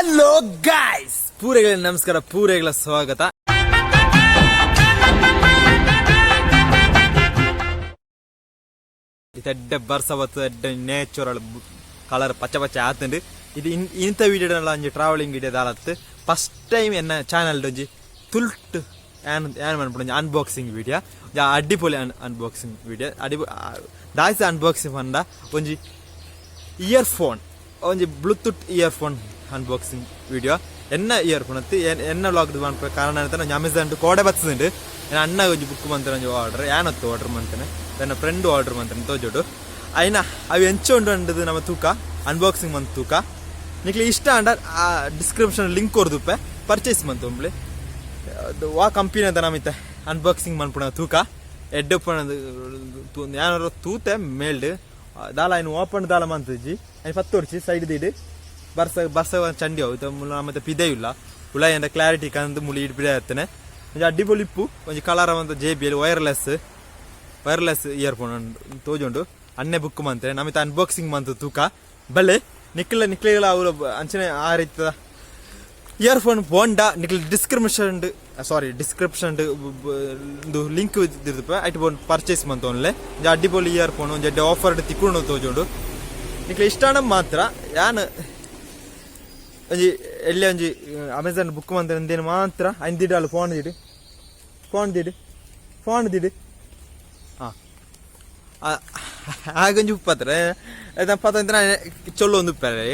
Hello guys, ಪೂರೆಗಳ ನಮಸ್ಕಾರ, ಪೂರೆಗಳ ಸ್ವಾಗತ. ಇದೆಡ್ಡೆ ಬರ್ಸವತ್ತು ಎಡ್ಡೆ ನೇಚುರಲ್ ಕಲರ್ ಪಚ್ಚ ಪಚ್ಚ ಆತಂಡು. ಇದು ಇಂಥ ವೀಡಿಯೋಡಲ್ಲ ಒಂಜಿ ಟ್ರಾವೆಲಿಂಗ್ ವೀಡಿಯೋ ದಾಲತ್ತು ಫಸ್ಟ್ ಟೈಮ್ ಎನ್ನ ಚಾನಲ್ ಒಂಜಿ ತುಲ್ಟ್ ಏನ್ ಮಾಡ್ಬಿಟ್ಟು ಅನ್ಬಾಕ್ಸಿಂಗ್ ವೀಡಿಯೋ, ಅಡ್ಡಿಪೊಲಿ ಅನ್ಬಾಕ್ಸಿಂಗ್ ವೀಡಿಯೋ. ದಾಯ್ಸ ಅನ್ಬಾಕ್ಸಿಂಗ್ ಪಂಡ ಒಂಜಿ ಇಯರ್ಫೋನ್, ಒಂಜಿ ಬ್ಲೂಟೂತ್ ಇಯರ್ಫೋನ್ ಅನ್ಬಾಕ್ಸಿಂಗ್ ವೀಡಿಯೋ. ಎನ್ನ ಇಯರ್ಫೋನ್ ಅತ್ತು ಎನ್ನ ವ್ಲಾಗ್ ಮಾಡ್ಕೊ ಕಾರಣ ಅಂತ ನಾನು ಅಮೆಝಾನ್ ಕೋಡೆ ಬರ್ತುಂಡು. ನಾನು ಅಣ್ಣ ಒಂಜಿ ಬುಕ್ ಮಾಡ್ತೇನೆ, ಒಂಜಿ ಆರ್ಡರ್ ಏನತ್ತು ಆರ್ಡರ್ ಮಾಡ್ತೇನೆ, ನನ್ನ ಫ್ರೆಂಡು ಆರ್ಡರ್ ಮಾಡ್ತೇನೆ ತೋಜೋಡು. ಅಯ್ನ ಅವು ಎಂಚೊಂಡು ಅಂಡದು ನಮ್ಮ ತೂಕ ಅನ್ಬಾಕ್ಸಿಂಗ್ ಮಂತ್ ತೂಕ ನಿಕ್ಲಿ ಇಷ್ಟ ಅಂಡ ಆ ಡಿಸ್ಕ್ರಿಪ್ಷನ್ ಲಿಂಕ್ ಕೊರ್ದುಪ್ಪೆ ಪರ್ಚೇಸ್ ಮಂತ್ ಒಂಬ್ಳಿ ವಾ ಕಂಪನಿ ಅಂತ ನಮಿತ್ತೆ ಅನ್ಬಾಕ್ಸಿಂಗ್ ಮನ್ಪುಣ ತೂಕ ಎಡ್ಡಪ್ಪಣ ಯಾರು ತೂತೆ ಮೇಲ್ಡ್ ದಾಲ ಇನ್ನು ಓಪನ್ ದಾಲ ಮಂತಜಿ ಅಯ್ನು 10 ವರ್ಷ ಸೈಡ್ ದೀಡು ಬರ್ಸ ಚಂಡಿ ಹೋಯ್ತು ಮತ್ತೆ ಪಿದೆ ಇಲ್ಲ ಉಳ ಎಂದ ಕ್ಲಾರಿಟಿ ಕಂದು ಮುಳಿ ಇಡ್ಬಿಡೆ ಇರ್ತೇನೆ. ಒಂಜಿ ಅಡ್ಡಿಪೊಲಿ ಇಪ್ಪು ಒಂಜಿ ಕಲರ್ ಅಂತ JBL ವೈರ್ಲೆಸ್ ಇಯರ್ಫೋನ್ ತೋಜುಂಡು ಅನ್ನೆ ಬುಕ್ ಮಂತೆ ನಮಿತ ಅನ್ಬಾಕ್ಸಿಂಗ್ ಮಂತ್ ತೂಕ ಬಲ್ಲೆ ನಿಕ್ಲೆಗಳ ಅವರು ಅಂಚನೆ ಆ ರೀತಿ ಇಯರ್ಫೋನ್ ಬೋಂಡ ನಿಕ್ಲ ಡಿಸ್ಕ್ರಿಪ್ಷನ್ ಲಿಂಕ್ ಇರ್ದಪ್ಪ ಐಟ್ ಬೋನ್ ಪರ್ಚೇಸ್ ಮಂತ್ ಓನ್ಲೆ ಅಡ್ಡಿಪೊಲಿ ಇಯರ್ಫೋನ್ ಒಂಜಿ ಆಫರ್ ತಿಕ್ಕೊಂಡು ತೋಜುಂಡು ನಿಕ್ಲೆ ಇಷ್ಟ ಮಾತ್ರ ಯಾನ್ ಒಂಜಿ ಎಲ್ಲೇ ಒಂಜಿ ಅಮೆಝಾನ್ ಬುಕ್ ಮಂತ ಅಂದೇನು ಮಾತ್ರ ಐಂದಿಡು ಅಲ್ಲಿ ಫೋನ್ ದಿಡು ಹಾಂ ಆಗೊಂಜಿ ಉಪ್ಪತ್ರೆ ಪತ್ತಂತ ಚೊಲ್ಲು ಒಂದು ಉಪ್ಪರೆ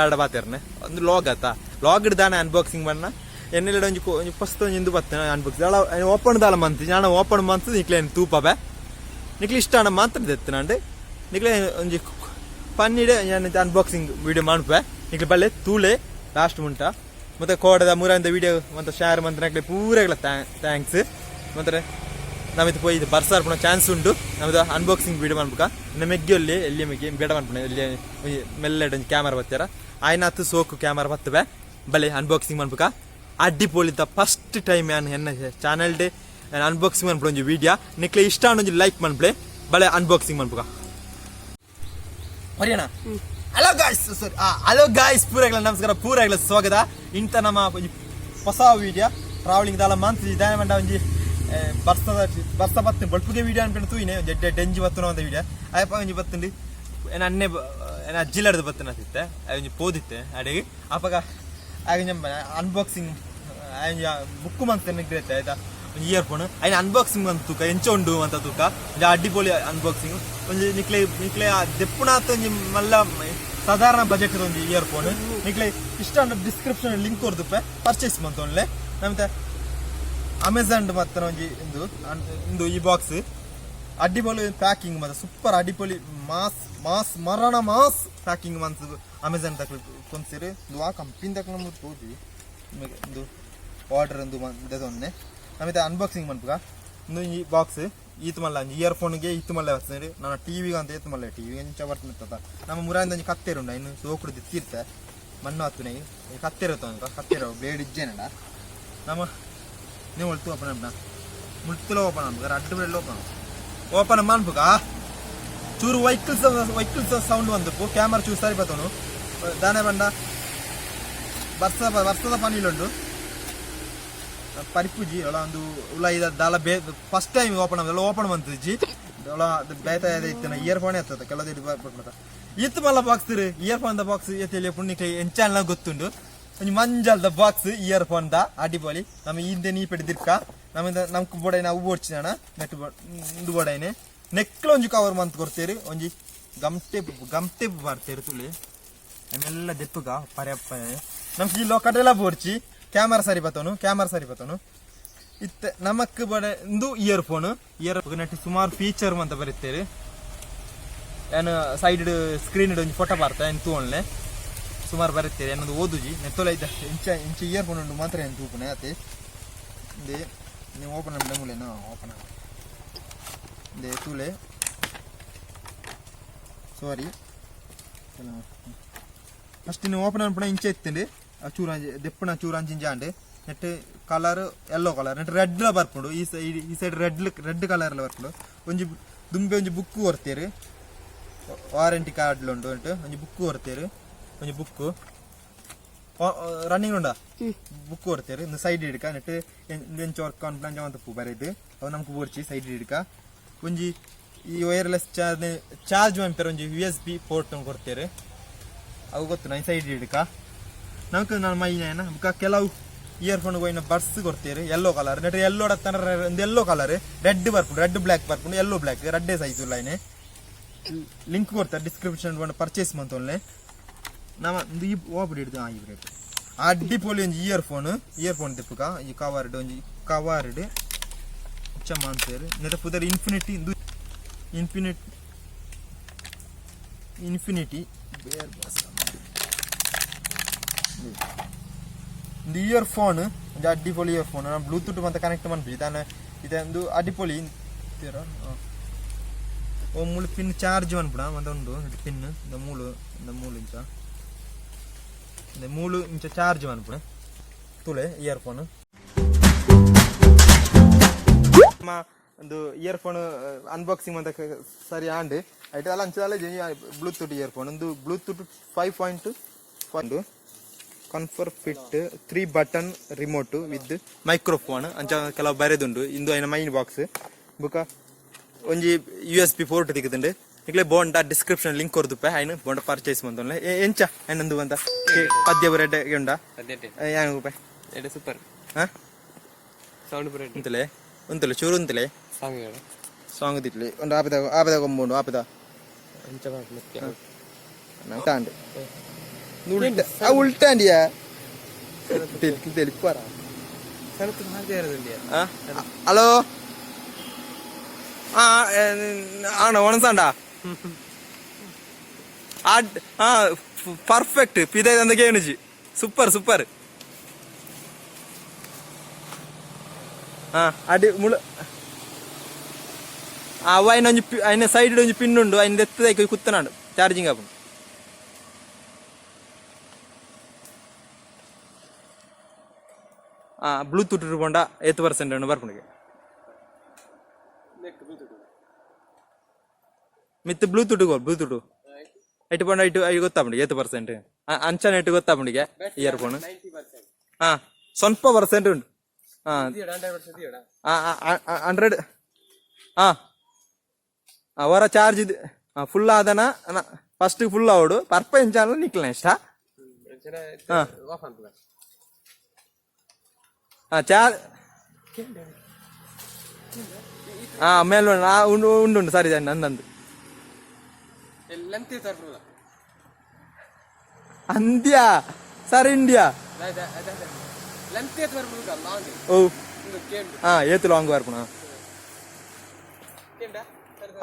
ಆಡ ಪಾತಿರ್ನೆ ಒಂದು ಲಾಗ್ ಆತಾ ಲಾಗ್ ಇಡ್ದಾನೆ ಅನ್ಬಾಕ್ಸಿಂಗ್ ಬಣ್ಣ ಎನ್ನೆಲ್ಲ ಒಂಜಿ ಫಸ್ಟ್ ಒಂಜಿ ಇಂದು ಬರ್ತೇನೆ ಅನ್ಬಾಕ್ಸಿಂಗ್ ಅಲ್ಲ ಓಪನ್ ದಾಲ ಮಂತ್ ನಾನು ಓಪನ್ ಮಂತ್ ನಿಕ್ಲೆ ತೂಪಬೆ ನಿಕ್ಲೆ ಇಷ್ಟ ಮಾತ್ರ ತೆತ್ತನಂಡು ನಿಕ್ಲೆ ಒಂಜಿ ಪನ್ನಿಡೆ ನಾನು ಅನ್ಬಾಕ್ಸಿಂಗ್ ವಿಡಿಯೋ ಮಾಡ್ಪೆ ನಿಕ್ಲೆ ಬಲ್ಲೆ ತೂಲೆ ಲಾಸ್ಟ್ ಮುಂಟ ಮತ್ತೆ ಕೋಡದ ಮೂರಂದ ವಿಡಿಯೋ ಮತ್ತೆ ಶೇರ್ ಮಂತ್ ನಕ್ಲೆ ಪೂರೆಗಳ ಥ್ಯಾಂಕ್ಸ್. ಮತ್ತೆ ನಮ್ಮಿದು ಪೋಯಿ ಇದು ಬರ್ಸಾರ್ಪಣ ಚಾನ್ಸ್ ಉಂಟು ನಮ್ದು ಅನ್ಬಾಕ್ಸಿಂಗ್ ವಿಡಿಯೋ ಮಾಡ್ಬೇಕ ಮೆಗ್ಗಿಯಲ್ಲಿ ಎಲ್ಲಿ ಮೆಗ್ಗಿ ಬೇಡ ಮಾಡ್ಪಣೆ ಎಲ್ಲಿ ಮೆಲ್ಲೆಡ್ ಒಂದು ಕ್ಯಾಮರಾ ಬರ್ತಾರ ಆಯ್ನತ್ತು ಸೋಕು ಕ್ಯಾಮರಾ ಬರ್ತವೆ ಬಲೆ ಅನ್ಬಾಕ್ಸಿಂಗ್ ಮಾಡ್ಬೇಕ ಅಡ್ಡಿಪೊಳಿತ ಫಸ್ಟ್ ಟೈಮ್ ಏನು ಎನ್ನ ಚಾನಲ್ ಡೇ ಅನ್ಬಾಕ್ಸಿಂಗ್ ಮಾಡ್ಬಿಡ ಒಂದು ವಿಡಿಯೋ ನಿಕ್ಲೆ ಇಷ್ಟ ಒಂಜಿ ಲೈಕ್ ಮಾಡ್ಬಿಳೆ ಬಲೆ ಅನ್ಬಾಕ್ಸಿಂಗ್ ಮಾಡ್ಬೇಕ ಮರಿಯಣ. ಹಲೋ ಗಾಯ್ಸ್, ಪೂರೆಗಳ ನಮಸ್ಕಾರ, ಪೂರೆಗಳ ಸ್ವಾಗತ. ಇಂಥ ನಮ್ಮ ಹೊಸ ವಿಡಿಯೋ ಟ್ರಾವೆಲಿಂಗ್ ದಾಲ ಮಂತ್ ಇದಾನೆ ಮಂಡ ಒಂಜಿ ಬರ್ಸ ಬತ್ತು ಬಲ್ಪುಗೆ ವಿಡಿಯೋ ಅನ್ಕೊಂಡು ತೂಯಿನೆ ಡೆಂಜಿ ಬತ್ತುನ ಒಂದು ವಿಡಿಯೋ ಅಯ್ಯಪ್ಪ ಒಂಜಿ ಬತ್ತುಂಡು ಅನ್ನೆ ಅಜ್ಜಿಲಡ್ದು ಬತ್ತನ ಸಿತ್ತೆ ಒಂಜಿ ಪೋದಿತ್ತೆ ಅಡಿಗೆ ಅಪ್ಪಗ ಆಗ ಅನ್ಬಾಕ್ಸಿಂಗ್ ಬುಕ್ ಮಂತ್ ನಿಗ್ರೈತೆ ಆಯ್ತಾ ಒಂದು ಇಯರ್ಫೋನ್ ಅಯ್ನ ಅನ್ಬಾಕ್ಸಿಂಗ್ ಅಂತ ತೂಕ ಎಂಚೊಂಡು ಅಂತ ತೂಕ ಅಡ್ಡಿಪೊಲಿ ಅನ್ಬಾಕ್ಸಿಂಗ್ ಒಂಜಿ ನಿಕ್ಲೆ ದೆಪ್ಪುನಾಥ ಒಂಜಿ ಮಲ್ಲ ಸಾಧಾರಣ ಬಜೆಟ್ ಒಂಜಿ ಇಯರ್ಫೋನ್ ನಿಕ್ಲೆ ಇಷ್ಟ ಡಿಸ್ಕ್ರಿಪ್ಷನ್ ಲಿಂಕ್ ಕೊರ್ದುಪ್ಪೆ ಪರ್ಚೇಸ್ ಮಂತ್ ಒಳ್ಳೆ ನಮ್ಗೆ ಅಮೆಝಾನ್ ಮತ್ತೆ ಒಂಜಿ ಇಂದು ಈ ಬಾಕ್ಸ್ ಅಡ್ಡಿಪೊಲಿ ಪ್ಯಾಕಿಂಗ್ ಮತ್ತೆ ಸೂಪರ್ ಅಡ್ಡಿಪೊಲಿ ಮಾಸ್ ಪ್ಯಾಕಿಂಗ್ ಮಂತ್ ಅಮೆಝಾನ್ ತಕ್ಲಿ ಕೊಂದ್ಸಿರಿ ಆ ಕಂಪನಿ ತಕ್ಕ ನಮ್ಗೆ ತೋಜಿ ಒಂದು ಆರ್ಡರ್ ಒಂದು ಇದೊನ್ನೆ ನಮಗೆ ಅನ್ಬಾಕ್ಸಿಂಗ್ ಮಾಡ್ಬೇಕ. ಇನ್ನು ಈ ಬಾಕ್ಸ್ ಈತ್ ಮಲ್ಲ ಇಯರ್ಫೋನ್ಗೆ ಈತ್ ಮಲ್ಲ ಬರ್ತದೆ ನಾನು ಟಿವಿಗೆ ಅಂತ ಏತ್ ಮಲ್ಲ ಟಿವಿಗೆ ಎಂಚ ಬರ್ತದೆ ನಮ್ಮ ಮುರಾಯಿಂದ ಒಂಜಿ ಕತ್ತೇರು ಉಂಡ ಇನ್ನು ಸೋಕುಡು ತಿರ್ತೆ ಮಣ್ಣು ಹತ್ತುನಾಗಿ ಕತ್ತೇರತ್ತ ಅಂತ ಕತ್ತೇರ ಬ್ಲೇಡ್ ಇಜ್ಜೇನಡ ನಮ್ಮ ನೀವು ಹೊಳ್ತು ಓಪನ್ ಅಣ್ಣ ಮುಳ್ತುಲ ಓಪನ್ ಆಗ್ಬೇಕು ಅಡ್ಡು ಬೆಳ್ಳ ಓಪನ್ ಮಾಡ್ಬೇಕ. ಚೂರು ವೈಕಲ್ಸ್ ಸೌಂಡ್ ಬಂದಪ್ಪು ಕ್ಯಾಮರಾ ಚೂರು ಸರಿ ಬರ್ತವನು ದಾನೆ ಬಂಡ ವರ್ಷದ ಪನಿಲುಂಡು ಪರಿಪುಜಿ ಒಳ ಒಂದು ಉಳ ಇದ ದಾಲ ಫಸ್ಟ್ ಟೈಮ್ ಓಪನ್ ಬಂತಜ್ಜಿ ಒಳ ಬೇತ ಇತ್ತನ ಇಯರ್ಫೋನ್ ಎತ್ತದ ಕೆಲದ ಇತ್ತು ಮಲ್ಲ ಬಾಕ್ಸ್ ಇಯರ್ಫೋನ್ ದ ಬಾಕ್ಸ್ ಎತ್ತಲಿ ಪುಣ್ಯಕ್ಕೆ ಎಂಚಾಲ ಗೊತ್ತುಂಡು ಒಂಜಿ ಮಂಜಲ್ದ ಬಾಕ್ಸ್ ಇಯರ್ಫೋನ್ ದ ಅಡ್ಡಿಪೊಲಿ ನಮ್ಮ ಹಿಂದೆ ನೀ ಪೆಡ್ದಿರ್ಕ ನಮ್ಮಿಂದ ನಮ್ಗೆ ಬೋಡೈನ ಅವು ಓಡ್ಚಿನ ನೆಟ್ ಇಂದು ಬೋಡೈನೆ ನೆಕ್ಲ ಒಂಜಿ ಕವರ್ ಮಂತ್ ಕೊಡ್ತೇರಿ ಒಂಜಿ ಗಮ್ಟೇಪ್ ಬರ್ತೇರಿ ತುಳಿ ಆಮೇಲೆ ದೆಪ್ಪುಗ ಪರ್ಯಪ್ಪ ನಮ್ಗೆ ಈ ಲೋಕಡೆಲ್ಲ ಬೋರ್ಚಿ ಕ್ಯಾಮರಾ ಸರಿ ಬತ್ತವನು ಇತ್ತ ನಮಕ್ ಬಡ ಇಂದು ಇಯರ್ಫೋನ್ ನೆಟ್ ಸುಮಾರು ಫೀಚರ್ ಅಂತ ಬರೀತೇರಿ ಏನು ಸೈಡ್ ಸ್ಕ್ರೀನ್ ಒಂಜಿ ಫೋಟೋ ಬರ್ತಾ ಏನು ತೂಳ್ನೆ ಸುಮಾರು ಬರೀತೀರಿ ಏನೊಂದು ಓದುಜಿ ನೆತ್ತೊಲ ಇದ್ದ ಇಂಚ ಇಯರ್ಫೋನ್ ಉಂಟು ಮಾತ್ರ ಏನು ತೂಪನೆ ಅತಿ ದೇ ನೀವು ಓಪನ್ ಡಂಗುಲೇನ ಓಪನ್ ದೇ ತೂಲೆ ಸಾರಿ ಫಸ್ಟ್ ನೀವು ಓಪನ್ ಅನ್ಪಣ ಇಂಚ ಎತ್ತಂಡು ಚೂರ ದೆಪ್ಪಣ ಚೂರ ಅಂಚಿಂಜಾಂಡ್ net colour yellow colour net red ಬರ್ಕೊಂಡು ಈ ಸೈಡ್ ರೆಡ್ ಕಲರ್ ಎಲ್ಲ ಬರ್ಕೊಂಡು ಒಂಜಿ ದುಂಬೆ ಒಂಜಿ ಬುಕ್ ಕೊಡ್ತೇರಿ ವಾರಂಟಿ ಕಾರ್ಡ್ ಉಂಟು ಒಂಜಿ ಬುಕ್ ಕೊಡ್ತೇರಿ ಒಂಜಿ ಬುಕ್ ರನ್ನಿಂಗ್ ಉಂಡ ಬುಕ್ ಕೊಡ್ತೇವೆ ಇನ್ನು ಸೈಡ್ ಹಿಡ್ಕ ನೆಟ್ಟು ಎಂಚು ವರ್ಕ್ ಆನ್ ಪ್ಲಾನ್ ಅಂತ ಪೂ ಬರೆದು ಅವು ನಮ್ಗೆ ಬೋರ್ಚಿ ಸೈಡ್ ಹಿಡ್ಕ ಒಂಜಿ ಈ ವೈರ್ಲೆಸ್ ಚಾರ್ಜ್ ಮಾಡ್ತಾರೆ ಒಂಜಿ USB ಪೋರ್ಟ್ ಕೊಡ್ತೇವೆ ಅವು ಗೊತ್ತು ನಾನು ಸೈಡ್ ಹಿಡ್ಕ ನಮ್ಗೆ ನಾನು ಮೈನ ಬುಕ್ಕ ಕೆಲವು ಇಯರ್ಫೋನ್ ಹೋಗಿನ ಬರ್ಸ್ ಕೊಡ್ತೇವೆ ಯೆಲ್ಲೋ ಕಲರ್ ನೆಟ್ಟು ಯೆಲ್ಲೋ ಒಂದು ಯೆಲ್ಲೋ ಕಲರ್ ರೆಡ್ ಬರ್ಪುಂಡು ರೆಡ್ ಬ್ಲ್ಯಾಕ್ ಬರ್ಪುಂಡು ಯೆಲ್ಲೋ ಬ್ಲ್ಯಾಕ್ ರೆಡ್ಡೇ ಸೈಜ್ ಲೈನೆ ಲಿಂಕ್ ಕೊಡ್ತಾರೆ ಡಿಸ್ಕ್ರಿಪ್ಷನ್ ಪರ್ಚೇಸ್ ಮಂತೊಳ್ಳೆ ನಮ್ಮ ಈ ಓಬಿಡಿ ಹಿಡಿದು ಇಬ್ರೇಟ್ ಅಡ್ಡಿಪೊಲಿ ಒಂಜಿ ಇಯರ್ಫೋನ್ ತಿಪ್ಪುಕ ಈ ಕವರ್ಡ್ ಒಂಜಿ ಕವರ್ಡ್ ಚಮ್ಮ ಅಂತೇಳಿ ನೆಟ್ಟ ಪುದರ್ ಇನ್ಫಿನಿಟಿ ಒಂದು ಇಯರ್ಫೋನ್ ಒಂದು ಅಡ್ಡಿಪೊಲಿ ಇಯರ್ಫೋನ್ ನಾನು ಬ್ಲೂಟೂತ್ ಮತ್ತೆ ಕನೆಕ್ಟ್ ಮಾಡ್ಬಿಟ್ಟು ನಾನು ಇದೊಂದು ಅಡ್ಡಿಪೊಲಿ ಓ ಮೂಳು ಪಿನ್ ಚಾರ್ಜ್ ಮಾಡ್ಬಿಡ ಮತ್ತೊಂದು ಪಿನ್ ಮೂಳು ಇಂಚ ಚಾರ್ಜ್ ಮಾಡ್ಬಿಡ ತುಳೆ ಇಯರ್ಫೋನ್ ಒಂದು ಇಯರ್ಫೋನ್ ಅನ್ಬಾಕ್ಸಿಂಗ್ ಅಂತ ಸರಿ ಆಂಡ್ ಆಯ್ತು ಅಲ್ಲ ಅಂಚಲ್ಲ ಬ್ಲೂಟೂತ್ ಇಯರ್ಫೋನ್ ಒಂದು Bluetooth 5.1 confer fit 3 button remote with microphone ಅಂಚ ಕೆಲವು ಬರೆದುಂಡು ಇಂದು ಐನ ಮೈನ್ ಬಾಕ್ಸ್ ಬುಕ್ಕ ಒಂಜಿ USB ಪೋರ್ಟ್ ತೆಗೆದುಂಡು ಈಗಲೇ ಬೋಂಡ ಡಿಸ್ಕ್ರಿಪ್ಷನ್ ಲಿಂಕ್ ಕೊರ್ದುಪ್ಪೆ ಐನು ಬೋಂಡ ಪರ್ಚೇಸ್ ಮಂತೊಳ್ಳೆ ಎಂಚ ಐನಂದು ಅಂತ ಪದ್ಯ ಬರೆಡ್ ಉಂಡ ರೂಪಾಯಿ ಎಡೆ ಸೂಪರ್ ಸೌಂಡ್ ಬರೆಡ್ ಉಂತಲೆ ಚೂರು ಉಂತಲೆ ಸಾಂಗ್ ತಿಟ್ಲಿ ಒಂದು ಆಪದ ಕೊಂಬೋಂಡು ಆಪದ ತಾಂಡು ಉಲ್ಟಾಂಡಿಯಾ ತೆಲಿಪಾರ ಹಲೋ ആണോ ഓണസാണ്ടാ ಪರ್ಫೆಕ್ಟ್ ಪಿದೆ ಅಂದಕ್ಕೆ ಏನುಜಿ ಸೂಪರ್ ಸೂಪರ್ ಅಡಿ ಮುಳು ಅವ അതിന് സൈഡിൽ ഒരു പിന്നുണ്ട് അതിന്റെ എത്തതായി കുത്തനാണ് ചാർജിങ് ആകും ಬ್ಲೂಟೂತ್ ಇಟ್ಕೊಂಡ 8% ಬರ್ಪುಣಿಗೆ ಮಿತ್ ಬ್ಲೂಟೂತ್ ಇಟ್ಕೊಂಡ ಐಟು ಗೊತ್ತಾಪುಂಡಿ 8% ಅಂಚನ ಇಟ್ಟು ಗೊತ್ತಾಪುಂಡಿಗೆ ಇಯರ್ಫೋನ್ ಸ್ವಲ್ಪ ಪರ್ಸೆಂಟ್ ಉಂಟು 100 ಅವರ ಚಾರ್ಜ್ ಫುಲ್ ಆದನ ಫಸ್ಟ್ ಫುಲ್ ಅವಡು ಪರ್ಪ ಎಂಚಾನ ನಿಕ್ಲನ ಇಷ್ಟ ಮೇಲ್ ಉಂಡು ಸರಿ ನಂದು ಅಂದ್ಯಾ ಸರಿ ಇಂಡಿಯಾ ಓ ಏತು ಲಾಂಗ್ ಬರ್ಪುಣ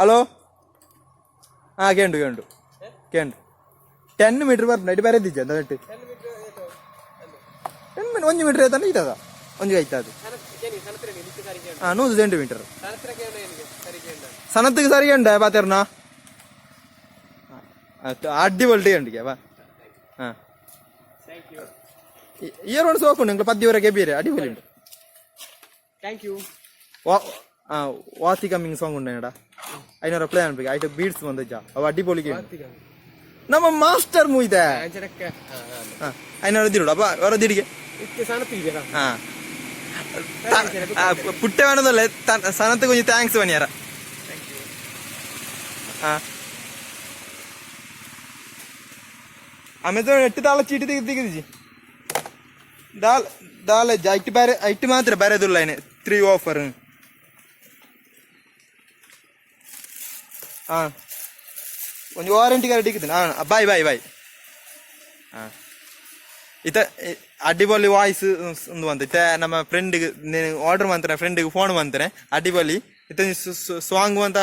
ಹಲೋ ಕೇಂಡು 10 ಮೀಟರ್ ಬರ್ಪುಣ ಇಟ್ಟು ಬರೆದಿದ್ದೆ ನೆಟ್ಟು 1 ಮೀಟರ್ ಆಯ್ತಾನೆ ಇದ್ದದ ಒಂಜಿ ಆಯ್ತದು 100 ಸೆಂಟಿಮೀಟರ್ ಸನತ್ತಿಗೆ ಸರಿ ಉಂಡ ಪಾತೆರ್ನ ಅಡ್ಡಿಪೊಳ್ಳಿ ಉಂಡಿಗೆ ಬಾ ಇಯರ್ಫೋನ್ ಸೋಕೊಂಡು ನಿಂಗೆ 10 ವರೆಗೆ ಬೇರೆ ಅಡಿಪೊಳಿ ಉಂಟು ವಾತಿ ಕಮ್ಮಿಂಗ್ ಸಾಂಗ್ ಉಂಡ ಐನೂರ ಪ್ಲೇ ಅನ್ಬೇಕು ಐಟ ಬೀಡ್ಸ್ ಬಂದಜ್ಜ ಅವ ಅಡ್ಡಿಪೊಳಿಗೆ ನಮ್ಮ ಮಾಸ್ಟರ್ ಮೂಯ್ದೆ ಐನೂರ ದಿಡು ಅಪ್ಪ ಅವರ ದಿಡಿಗೆ ಪುಟ್ಟೆ വേണമെന്നല്ലേ സനത്ത് കുഞ്ഞ് താങ്ക്സ് പണിയാറ ಆಮೇಲೆ 8 ತಾಳ ಚೀಟಿ ತೆಗೆದಿಜಿ ದಾಲ್ ಐಟ್ ಮಾತ್ರ ಬರೆದಿಲ್ಲ 3 ಆಫರ್ ಒಂದು ವಾರಂಟಿ ಕಾರ್ಡ್ ಇಕ್ಕಿದ್ದೀನಿ ಬಾಯ್ ಇತ ಅಡ್ಡಿಪೊಲಿ ವಾಯ್ಸ್ ಒಂದು ಅಂತ ಇತ್ತ ನಮ್ಮ ಫ್ರೆಂಡಿಗೆ ಆರ್ಡರ್ ಮಾಡ್ತಾರೆ ಫ್ರೆಂಡಿಗೆ ಫೋನ್ ಮಾಡ್ತಾರೆ ಅಡ್ಡಿಪೊಲಿ ಇತ್ತ ಸಾಂಗ್ ಅಂತ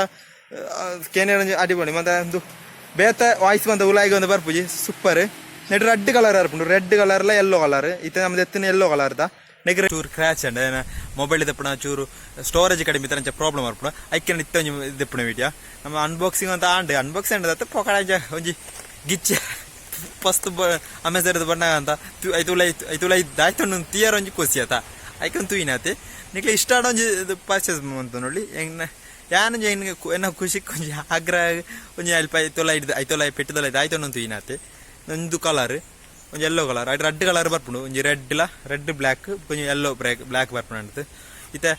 ಕೇನೆ ಅಡ್ಡಿಪೊಲಿ ಮತ್ತೆ ಒಂದು ಬೇತ ವಾಯ್ಸ್ ಬಂತ ಉಲಾಯಿಗೆ ಒಂದು ಬರ್ಪುಜಿ ಸೂಪರ್ ನೆಟ್ ರೆಡ್ ಕಲರ್ ಬರ್ಪುಂಡು ರೆಡ್ ಕಲರ್ಲ ಯೆಲ್ಲೋ ಕಲರ್ ಇತ್ತ ನಮ್ದು ಎತ್ತಿನ ಯೆಲ್ಲೋ ಕಲರ್ದ ನೆಗ್ರೆ ಚೂರು ಕ್ರ್ಯಾಚ್ ಅಂಡ ಮೊಬೈಲ್ ದಪ್ಪಣ ಚೂರು ಸ್ಟೋರೇಜ್ ಕಡಿಮೆ ತರ ಪ್ರಾಬ್ಲಮ್ ಬರ್ಪುಣ ಐಕ್ಯ ಇತ್ತ ದಪ್ಪಣ ವಿಡಿಯೋ ನಮ್ಮ ಅನ್ಬಾಕ್ಸಿಂಗ್ ಅಂತ ಅನ್ಬಾಕ್ಸಿಂಗ್ ಅಂಡ ಪೊಕಡ ಒಂಜಿ ಗಿಚ್ಚ ಫಸ್ಟ್ ಅಮೆಝಾನ್ ಬಣ್ಣ ಅಂತ ಐತುಲ ದಾಯ್ತೊಂಡು ತೀಯರ್ ಒಂಜಿ ಖುಷಿ ಆತ ಐಕೊಂದು ತೂಯಿನಾತೆ ನಿಕ್ಲೆ ಇಷ್ಟ ಒಂಜಿ ಪರ್ಚೇಸ್ ಅಂತ ನೋಡಿ ಯಾನಂಜಿ ಎನ್ನ ಖುಷಿ ಕೊಂಚ ಆಗ್ರಹ ಒಂಜಿ ಅಲ್ಪ ಐತೊಲ ಪೆಟ್ಟದಲ್ಲ ಆಯ್ತೊಂಡು ತೂಯಿನಾತೆ ಒಂದು ಕಲರ್ ಒಂಜಿ yellow colour at red colour ಬರ್ಪುಂಡು ಒಂಜಿ ರೆಡ್ ಬ್ಲ್ಯಾಕ್ ಕೊಂಚ ಯೆಲ್ಲೋ ಬ್ಲ್ಯಾಕ್ ಬರ್ಪುಂಡು ಅಂತು ಇತ್ತೆ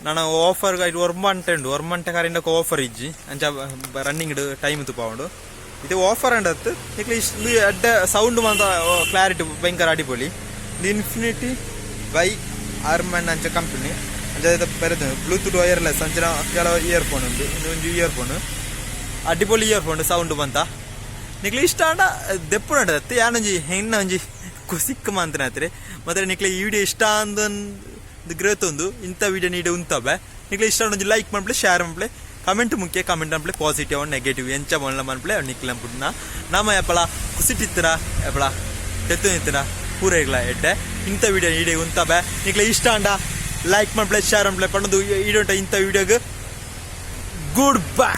ನಾನು ಆಫರ್ ಇಟ್ಟು ಒರ್ಮಂಟೆ ಕಾರಿಂದ ಆಫರ್ ಇಜ್ಜಿ ಅಂಚ ರನ್ನಿಂಗ್ ಟೈಮ್ ತುಪ್ಪುಂಡು ಇದು ಆಫರ್ ಅಂಡತ್ತು ನಿಕ್ಲಿ ಇಷ್ಟು ಅಡ್ಡ ಸೌಂಡ್ ಮಾತ್ರ ಕ್ಲಾರಿಟಿ ಭಯಂಕರ ಅಡಿಪೊಲಿ ಇದು ಇನ್ಫಿನಿಟಿ ಬೈ ಆರ್ಮನ್ ಅಂಚ ಕಂಪನಿ ಅಂಚ ಬರೆದು ಬ್ಲೂಟೂತ್ ವೈರ್ಲೆಸ್ ಅಂಚಿನ ಕೆಲವು ಇಯರ್ಫೋನ್ ಉಂಟು ಒಂದು ಇಯರ್ಫೋನ್ ಅಡ್ಡಿಪೊಲಿ ಇಯರ್ಫೋನ್ ಸೌಂಡ್ ಬಂತ ನಿಕ್ಲಿ ಇಷ್ಟ ಅಂಡ ದೆಪ್ಪು ನಡದತ್ತು ಯಾನೊಂಜಿ ಹೆಣ್ಣ ಒಂಜಿ ಸಿಕ್ಕ ಮಾಂತನ ಹತ್ತಿರ ಮತ್ತೆ ನಿಕ್ಲಿ ಈ ವಿಡಿಯೋ ಇಷ್ಟ ಅಂದೊಂದು ಗ್ರೇತೊಂದು ಇಂಥ ವಿಡಿಯೋ ನೀಡಿ ಉಂತಬೆ ನಿಕ್ಲಿ ಇಷ್ಟ ಒಂಜಿ ಲೈಕ್ ಮಾಡ್ಪ್ಲೆ ಶೇರ್ ಮಾಡ್ಪ್ಲೆ ಕಮೆಂಟ್ ಮುಖ್ಯ ಕಮೆಂಟ್ ಅನ್ಪ್ಲೆ ಪಾಸಿಟಿವ್ ನೆಗೆಟಿವ್ ಎಂಚ ಮೊಲ್ಲ ಮನ್ಪ್ಲೆ ನಿಕ್ಲ ಪುಟ್ನ ನಮ್ಮ ಎಪ್ಪಳ ಕುಸಿಟ್ಟಿತ್ತರ ಎಪ್ಪಳ ತೆತ್ತು ನಿತ್ತರ ಪೂರ ಇಗ್ಲ ಎಡ್ಡೆ ಇಂಥ ವಿಡಿಯೋ ನೀಡಿ ಉಂತಬೆ ನಿಕ್ಲ ಇಷ್ಟ ಅಂಡ ಲೈಕ್ ಮಾಡ್ಪ್ಲೆ ಶೇರ್ ಮಾಡ್ಪ್ಲೆ ಪಣ್ಣದು ಇಡೋಂಟ ಇಂಥ ವಿಡಿಯೋಗೆ ಗುಡ್ ಬೈ.